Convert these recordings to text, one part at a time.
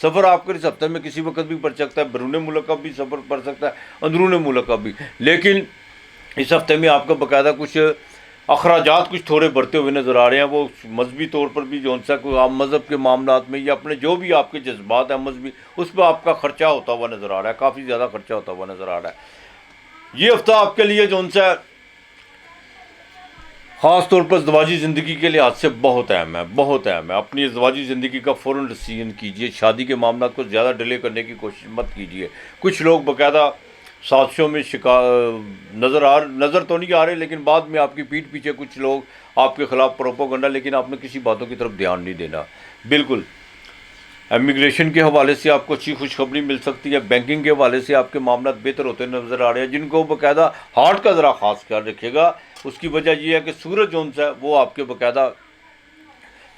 سفر آپ کا اس ہفتے میں کسی وقت بھی پڑ سکتا ہے، بیرون ملک کا بھی سفر پڑ سکتا ہے، اندرون ملک کا بھی، لیکن اس ہفتے میں آپ کا باقاعدہ کچھ اخراجات کچھ تھوڑے بڑھتے ہوئے نظر آ رہے ہیں، وہ مذہبی طور پر بھی جو سا کوئی آپ مذہب کے معاملات میں یا اپنے جو بھی آپ کے جذبات ہیں مذہبی، اس پہ آپ کا خرچہ ہوتا ہوا نظر آ رہا ہے، کافی زیادہ خرچہ ہوتا ہوا نظر آ رہا ہے۔ یہ ہفتہ آپ کے لیے جو سا خاص طور پر ازدواجی زندگی کے لحاظ سے بہت اہم ہے، بہت اہم ہے۔ اپنی ازدواجی زندگی کا فوراً ڈیسیژن کیجیے، شادی کے معاملات کو زیادہ ڈیلے کرنے کی کوشش مت کیجیے۔ کچھ لوگ باقاعدہ سازشوں میں نظر تو نہیں آ رہے، لیکن بعد میں آپ کی پیٹھ پیچھے کچھ لوگ آپ کے خلاف پروپیگنڈا، لیکن آپ نے کسی باتوں کی طرف دھیان نہیں دینا۔ بالکل امیگریشن کے حوالے سے آپ کو اچھی خوشخبری مل سکتی ہے، بینکنگ کے حوالے سے آپ کے معاملات بہتر ہوتے نظر آ رہے ہیں۔ جن کو باقاعدہ ہارٹ کا ذرا خاص خیال رکھے گا، اس کی وجہ یہ ہے کہ سورج جو ہے وہ آپ کے باقاعدہ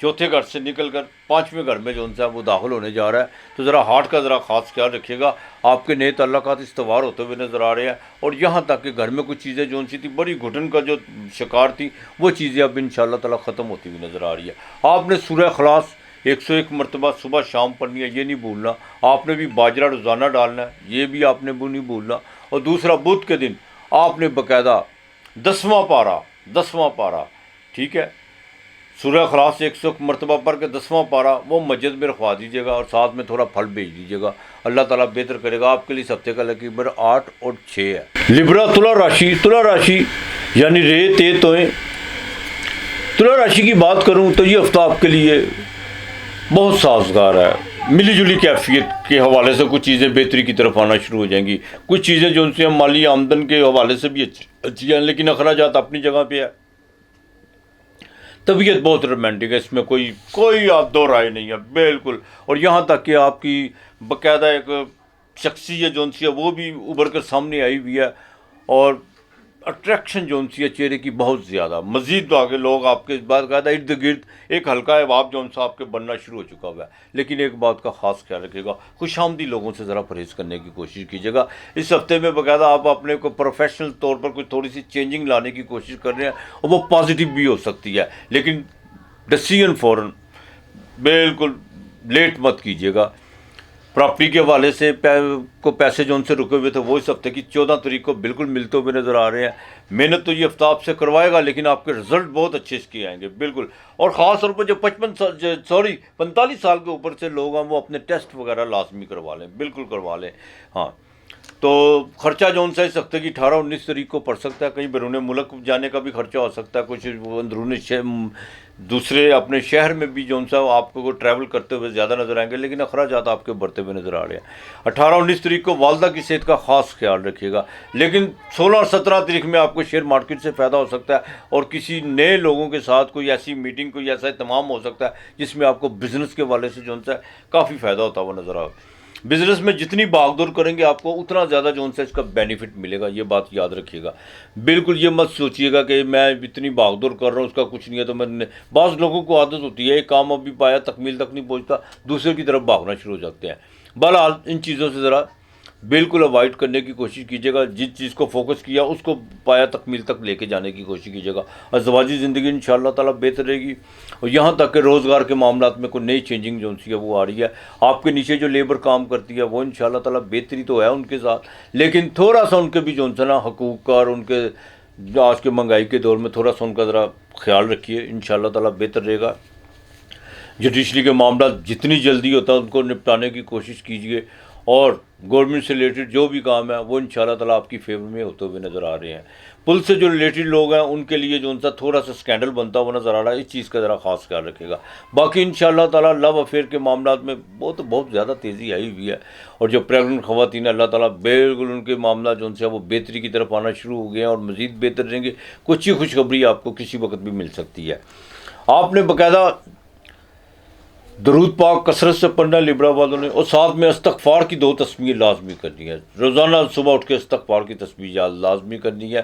چوتھے گھر سے نکل کر پانچویں گھر میں جو ہے وہ داخل ہونے جا رہا ہے، تو ذرا ہارٹ کا ذرا خاص خیال رکھیے گا۔ آپ کے نئے تعلقات استوار ہوتے ہوئے نظر آ رہے ہیں، اور یہاں تک کہ گھر میں کچھ چیزیں جو سی تھی بڑی گھٹن کا جو شکار تھی، وہ چیزیں اب انشاءاللہ تعالیٰ ختم ہوتی ہوئی نظر آ رہی ہے۔ آپ نے سورہ اخلاص 101 مرتبہ صبح شام پڑھنی ہے، یہ نہیں بھولنا۔ آپ نے بھی باجرہ روزانہ ڈالنا ہے، یہ بھی آپ نے نہیں بھولنا۔ اور دوسرا، بدھ کے دن آپ نے باقاعدہ 10واں پارہ ٹھیک ہے، سورہ اخلاص 101 مرتبہ پڑھ کے 10واں پارہ وہ مسجد میں رکھوا دیجیے گا، اور ساتھ میں تھوڑا پھل بھیج دیجیے گا۔ اللہ تعالیٰ بہتر کرے گا آپ کے لیے۔ اس ہفتے کا لکی نمبر 8 اور 6 ہے۔ لبرا تلا راشی یعنی تلا راشی کی بات کروں تو یہ ہفتہ آپ کے لیے بہت سازگار ہے۔ ملی جلی کیفیت کے حوالے سے کچھ چیزیں بہتری کی طرف آنا شروع ہو جائیں گی، کچھ چیزیں جو ان سے مالی آمدن کے حوالے سے بھی اچھی ہیں، لیکن اخراجات اپنی جگہ پہ ہے۔ طبیعت بہت رومانٹک ہے، اس میں کوئی آپ دو رائے نہیں ہے، بالکل۔ اور یہاں تک کہ آپ کی باقاعدہ ایک شخصیت جو سی ہے وہ بھی ابھر کر سامنے آئی ہوئی ہے، اور اٹریکشن جو سی ہے چہرے کی بہت زیادہ، مزید آگے لوگ آپ کے باقاعدہ ارد گرد ایک ہلکا احباب جو سا آپ کے بننا شروع ہو چکا ہوا ہے۔ لیکن ایک بات کا خاص خیال رکھیے گا، خوش آمدی لوگوں سے ذرا پرہیز کرنے کی کوشش کیجیے گا۔ اس ہفتے میں باقاعدہ آپ اپنے کو پروفیشنل طور پر کچھ تھوڑی سی چینجنگ لانے کی کوشش کر رہے ہیں، اور وہ پازیٹیو بھی ہو سکتی ہے، لیکن ڈیسیژن فوراً بالکل لیٹ مت کیجیے گا۔ پراپرٹی کے حوالے سے پیسے جو ان سے رکے ہوئے تھے وہ اس ہفتے کی 14 تاریخ کو بالکل ملتے ہوئے نظر آ رہے ہیں۔ محنت تو یہ ہفتہ آپ سے کروائے گا، لیکن آپ کے رزلٹ بہت اچھے اس کے آئیں گے، بالکل۔ اور خاص طور پر جو 45 سال کے اوپر سے لوگ ہیں وہ اپنے ٹیسٹ وغیرہ لازمی کروا لیں، بالکل کروا لیں۔ ہاں، تو خرچہ جو ان سے اس ہفتے کی 18-19 تاریخ کو پڑ سکتا ہے، کہیں بیرون ملک جانے کا بھی خرچہ ہو سکتا ہے، کچھ اندرون دوسرے اپنے شہر میں بھی جو سا آپ کو ٹریول کرتے ہوئے زیادہ نظر آئیں گے، لیکن اخراجات آپ کے بڑھتے ہوئے نظر آ رہے ہیں۔ 18-19 تاریخ کو والدہ کی صحت کا خاص خیال رکھیے گا، لیکن 16 اور 17 تاریخ میں آپ کو شیئر مارکیٹ سے فائدہ ہو سکتا ہے، اور کسی نئے لوگوں کے ساتھ کوئی ایسی میٹنگ، کوئی ایسا اہتمام ہو سکتا ہے جس میں آپ کو بزنس کے حوالے سے جو سا کافی فائدہ ہوتا ہوا نظر آئے۔ بزنس میں جتنی بھاگ دوڑ کریں گے آپ کو اتنا زیادہ جو اس کا بینیفٹ ملے گا، یہ بات یاد رکھیے گا۔ بالکل یہ مت سوچیے گا کہ میں اتنی بھاگ دوڑ کر رہا ہوں اس کا کچھ نہیں ہے، تو میں بعض لوگوں کو عادت ہوتی ہے ایک کام ابھی پایا تکمیل تک نہیں پہنچتا، دوسرے کی طرف بھاگنا شروع ہو جاتے ہیں۔ بہرحال ان چیزوں سے ذرا بالکل اوائڈ کرنے کی کوشش کیجیے گا، جس چیز کو فوکس کیا اس کو پایا تکمیل تک لے کے جانے کی کوشش کیجیے گا۔ ازدواجی زندگی انشاءاللہ تعالیٰ بہتر رہے گی، اور یہاں تک کہ روزگار کے معاملات میں کوئی نئی چینجنگ جو سی ہے وہ آ رہی ہے۔ آپ کے نیچے جو لیبر کام کرتی ہے وہ انشاءاللہ تعالیٰ بہتری تو ہے ان کے ساتھ، لیکن تھوڑا سا ان کے بھی جو نا حقوق کا اور ان کے آج کے مہنگائی کے دور میں تھوڑا سا ان کا ذرا خیال رکھیے، انشاءاللہ تعالیٰ بہتر رہے گا۔ جوڈیشری کے معاملات جتنی جلدی ہوتا ہے ان کو نپٹانے کی کوشش کیجیے، اور گورنمنٹ سے ریلیٹڈ جو بھی کام ہے وہ انشاءاللہ تعالیٰ آپ کی فیور میں ہوتے ہوئے نظر آ رہے ہیں۔ پولیس سے جو ریلیٹڈ لوگ ہیں ان کے لیے جو ان کا تھوڑا سا اسکینڈل بنتا ہوا نظر آ رہا ہے، اس چیز کا ذرا خاص خیال رکھے گا۔ باقی انشاءاللہ تعالیٰ لو افیئر کے معاملات میں بہت زیادہ تیزی آئی ہوئی ہے، اور جو پریگننٹ خواتین اللہ تعالیٰ بالکل ان کے معاملات جو ان سے وہ بہتری کی طرف آنا شروع ہو گئے ہیں، اور مزید بہتر رہیں گے۔ کچھ ہی خوشخبری آپ کو کسی وقت بھی مل سکتی ہے۔ آپ نے باقاعدہ درود پاک کثرت سے پڑھنا لبرا والوں نے، اور ساتھ میں استغفار کی 2 تسبیح لازمی کرنی ہے۔ روزانہ صبح اٹھ کے استغفار کی تسبیح لازمی کرنی ہے۔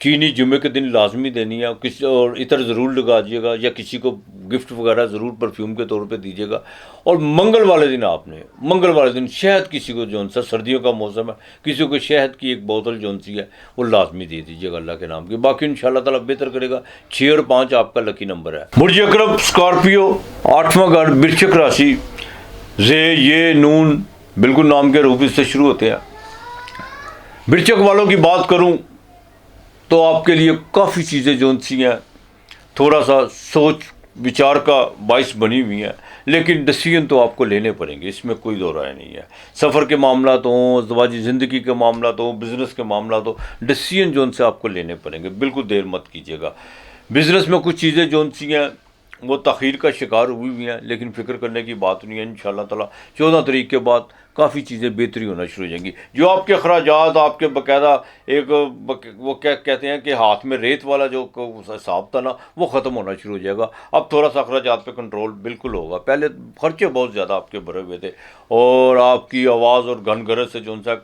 چینی جمعے کے دن لازمی دینی ہے، اور عطر ضرور لگا دیجیے گا، یا کسی کو گفٹ وغیرہ ضرور پرفیوم کے طور پہ دیجیے گا۔ اور منگل والے دن شہد، کسی کو جو سا سردیوں کا موسم ہے کسی کو شہد کی ایک بوتل جو سی ہے وہ لازمی دے دیجیے گا اللہ کے نام کی۔ باقی انشاءاللہ تعالیٰ بہتر کرے گا۔ 6 اور 5 آپ کا لکی نمبر ہے۔ برج عقرب اسکارپیو 8واں گھر برچک راشی زے یہ نون بالکل نام کے حروف سے شروع ہوتے ہیں. برچک والوں کی بات کروں تو آپ کے لیے کافی چیزیں جو سی ہیں تھوڑا سا سوچ وچار کا باعث بنی ہوئی ہیں، لیکن ڈسیزن تو آپ کو لینے پڑیں گے، اس میں کوئی دو رائے نہیں ہے. سفر کے معاملات ہوں، ازدواجی زندگی کے معاملات ہوں، بزنس کے معاملات ہوں، ڈسیزن جو سے آپ کو لینے پڑیں گے. بالکل دیر مت کیجیے گا. بزنس میں کچھ چیزیں جو سی ہیں وہ تاخیر کا شکار ہوئی ہوئی ہیں، لیکن فکر کرنے کی بات نہیں ہے. انشاءاللہ تعالیٰ 14 تاریخ کے بعد کافی چیزیں بہتری ہونا شروع ہو جائیں گی. جو آپ کے اخراجات، آپ کے باقاعدہ ایک وہ کیا کہتے ہیں کہ ہاتھ میں ریت والا جو حساب تھا نا، وہ ختم ہونا شروع ہو جائے گا. اب تھوڑا سا اخراجات پہ کنٹرول بالکل ہوگا. پہلے خرچے بہت زیادہ آپ کے بھرے ہوئے تھے، اور آپ کی آواز اور گھن گرج سے جو سا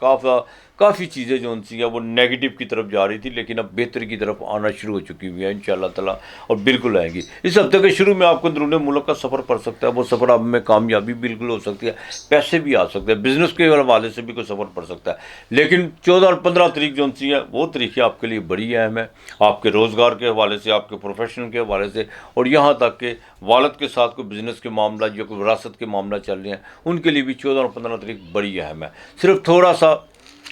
کافی چیزیں جو سی ہیں وہ نیگیٹو کی طرف جا رہی تھی، لیکن اب بہتری کی طرف آنا شروع ہو چکی ہوئی ہے انشاءاللہ تعالیٰ، اور بالکل آئیں گی. اس ہفتے کے شروع میں آپ کو اندرون ملک کا سفر پڑ سکتا ہے. وہ سفر اب میں کامیابی بالکل ہو سکتی ہے، پیسے بھی آ سکتے ہیں، بزنس کے حوالے سے بھی کوئی سفر پڑ سکتا ہے. لیکن 14 اور 15 تاریخ جو سی ہیں وہ تاریخیں آپ کے لیے بڑی اہم ہے، آپ کے روزگار کے حوالے سے، آپ کے پروفیشن کے حوالے سے، اور یہاں تک کہ والد کے ساتھ کوئی بزنس کے معاملہ یا کوئی وراثت کے معاملہ چل رہے ہیں، ان کے لیے بھی 14 اور 15 تاریخ بڑی اہم ہے. صرف تھوڑا سا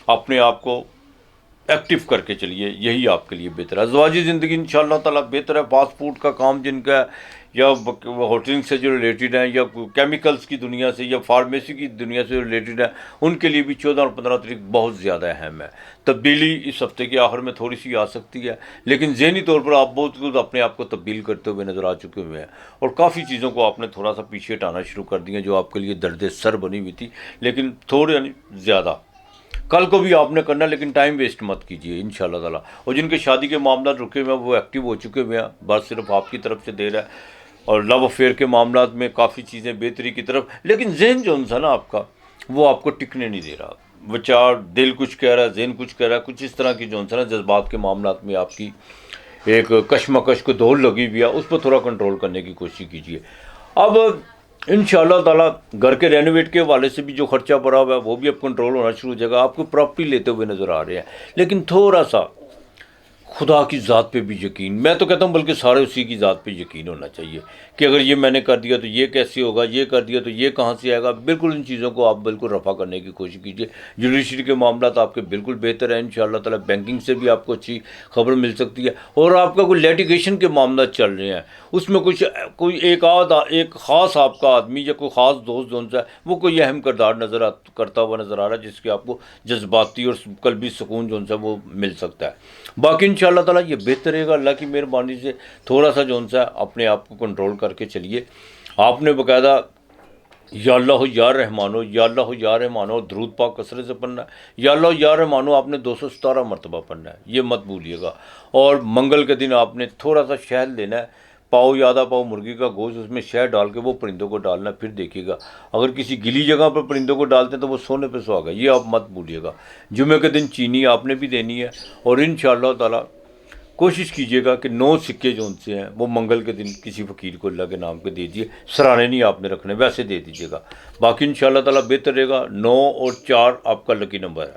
اپنے آپ کو ایکٹیو کر کے چلیے، یہی آپ کے لیے بہتر ہے. ازدواجی زندگی انشاءاللہ تعالیٰ بہتر ہے. فاسٹ فوڈ کا کام جن کا ہے، یا ہوٹلنگ سے جو ریلیٹڈ ہیں، یا کیمیکلز کی دنیا سے، یا فارمیسی کی دنیا سے ریلیٹڈ ہیں، ان کے لیے بھی 14 اور 15 تاریخ بہت زیادہ اہم ہے. تبدیلی اس ہفتے کے آخر میں تھوڑی سی آ سکتی ہے، لیکن ذہنی طور پر آپ بہت کچھ اپنے آپ کو تبدیل کرتے ہوئے نظر آ چکے ہوئے ہیں، اور کافی چیزوں کو آپ نے تھوڑا سا پیچھے ہٹانا شروع کر دی ہیں جو آپ کے لیے درد سر بنی ہوئی تھی، لیکن تھوڑے یعنی زیادہ. کل کو بھی آپ نے کرنا ہے، لیکن ٹائم ویسٹ مت کیجیے انشاءاللہ تعالیٰ. اور جن کے شادی کے معاملات رکے ہوئے ہیں وہ ایکٹیو ہو چکے ہوئے ہیں، بس صرف آپ کی طرف سے دیر ہے. اور لو افیئر کے معاملات میں کافی چیزیں بہتری کی طرف، لیکن ذہن جو ہے نا آپ کا، وہ آپ کو ٹکنے نہیں دے رہا. بچار دل کچھ کہہ رہا ہے، ذہن کچھ کہہ رہا ہے، کچھ اس طرح کی جو ہے نا جذبات کے معاملات میں آپ کی ایک کشمکش کو دوڑ لگی ہوئی ہے، اس پر تھوڑا کنٹرول کرنے کی کوشش کیجیے. اب انشاءاللہ تعالیٰ گھر کے رینوویٹ کے حوالے سے بھی جو خرچہ بڑھا ہوا ہے وہ بھی اب کنٹرول ہونا شروع ہو جائے گا. آپ کو پراپرٹی لیتے ہوئے نظر آ رہے ہیں، لیکن تھوڑا سا خدا کی ذات پہ بھی یقین، میں تو کہتا ہوں بلکہ سارے اسی کی ذات پہ یقین ہونا چاہیے کہ اگر یہ میں نے کر دیا تو یہ کیسے ہوگا، یہ کر دیا تو یہ کہاں سے آئے گا. بالکل ان چیزوں کو آپ بالکل رفع کرنے کی کوشش کیجیے. جوڈیشری کے معاملات آپ کے بالکل بہتر ہیں انشاءاللہ تعالیٰ. بینکنگ سے بھی آپ کو اچھی خبر مل سکتی ہے. اور آپ کا کوئی لیٹیگیشن کے معاملات چل رہے ہیں، اس میں کوئی ایک خاص آپ کا آدمی یا کوئی خاص دوست جو ہے وہ کوئی اہم کردار کرتا ہوا نظر آ رہا ہے، جس کے آپ کو جذباتی اور قلبی سکون جو ہے وہ مل سکتا ہے. باقی انشاءاللہ تعالیٰ یہ بہتر رہے گا. اللہ کی مہربانی سے تھوڑا سا جو ہے اپنے آپ کو کنٹرول کر کے چلیے. آپ نے باقاعدہ یا اللہ یا رحمانو، یا اللہ یا رحمانو درود پاک کثرت سے پڑھنا ہے. یا اللہ یا رحمانو آپ نے 217 مرتبہ پڑھنا ہے، یہ مت بھولیے گا. اور منگل کے دن آپ نے تھوڑا سا شہد لینا ہے، پاؤ یا آدھا پاؤ مرغی کا گوشت، اس میں شہد ڈال کے وہ پرندوں کو ڈالنا ہے. پھر دیکھیے گا اگر کسی گلی جگہ پر پرندوں کو ڈالتے ہیں تو وہ سونے پہ سہاگا، یہ آپ مت بھولیے گا. جمعے کے دن چینی آپ نے بھی دینی ہے. اور انشاءاللہ تعالیٰ کوشش کیجیے گا کہ 9 سکے جو ان سے ہیں وہ منگل کے دن کسی فقیر کو اللہ کے نام کے دے دیجیے. سرانے نہیں آپ نے رکھنے، ویسے دے دیجیے گا. باقی انشاءاللہ تعالیٰ بہتر رہے گا. 9 اور 4 آپ کا لکی نمبر ہے.